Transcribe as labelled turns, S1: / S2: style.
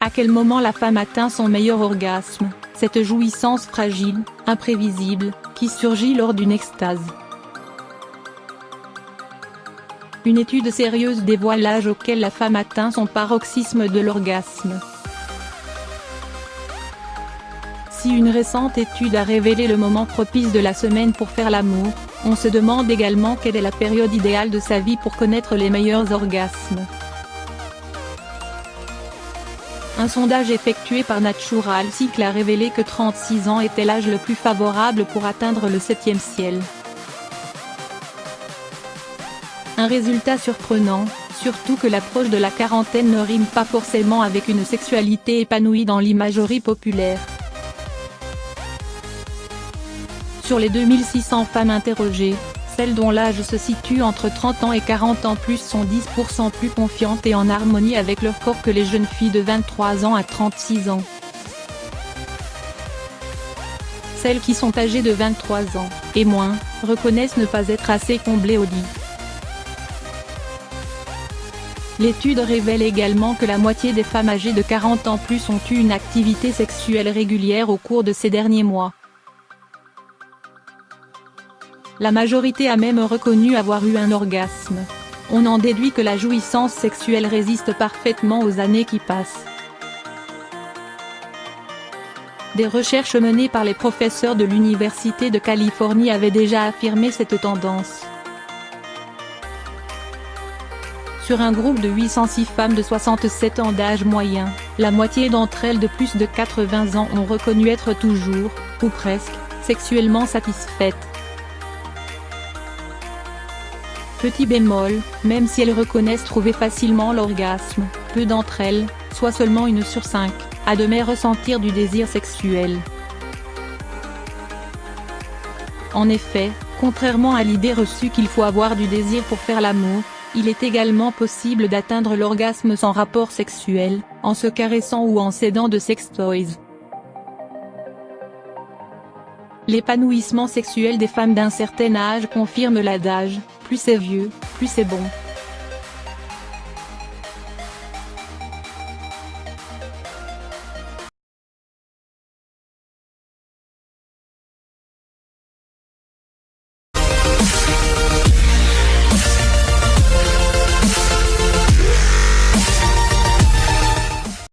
S1: À quel moment la femme atteint son meilleur orgasme, cette jouissance fragile, imprévisible, qui surgit lors d'une extase? Une étude sérieuse dévoile l'âge auquel la femme atteint son paroxysme de l'orgasme. Si une récente étude a révélé le moment propice de la semaine pour faire l'amour, on se demande également quelle est la période idéale de sa vie pour connaître les meilleurs orgasmes. Un sondage effectué par Natural Cycle a révélé que 36 ans était l'âge le plus favorable pour atteindre le 7e ciel. Un résultat surprenant, surtout que l'approche de la quarantaine ne rime pas forcément avec une sexualité épanouie dans l'imagerie populaire. Sur les 2600 femmes interrogées, celles dont l'âge se situe entre 30 ans et 40 ans plus sont 10% plus confiantes et en harmonie avec leur corps que les jeunes filles de 23 ans à 36 ans. Celles qui sont âgées de 23 ans, et moins, reconnaissent ne pas être assez comblées au lit. L'étude révèle également que la moitié des femmes âgées de 40 ans plus ont eu une activité sexuelle régulière au cours de ces derniers mois. La majorité a même reconnu avoir eu un orgasme. On en déduit que la jouissance sexuelle résiste parfaitement aux années qui passent. Des recherches menées par les professeurs de l'Université de Californie avaient déjà affirmé cette tendance. Sur un groupe de 806 femmes de 67 ans d'âge moyen, la moitié d'entre elles de plus de 80 ans ont reconnu être toujours, ou presque, sexuellement satisfaites. Petit bémol, même si elles reconnaissent trouver facilement l'orgasme, peu d'entre elles, soit seulement 1 sur 5, admet ressentir du désir sexuel. En effet, contrairement à l'idée reçue qu'il faut avoir du désir pour faire l'amour, il est également possible d'atteindre l'orgasme sans rapport sexuel, en se caressant ou en s'aidant de sextoys. L'épanouissement sexuel des femmes d'un certain âge confirme l'adage, plus c'est vieux, plus c'est bon.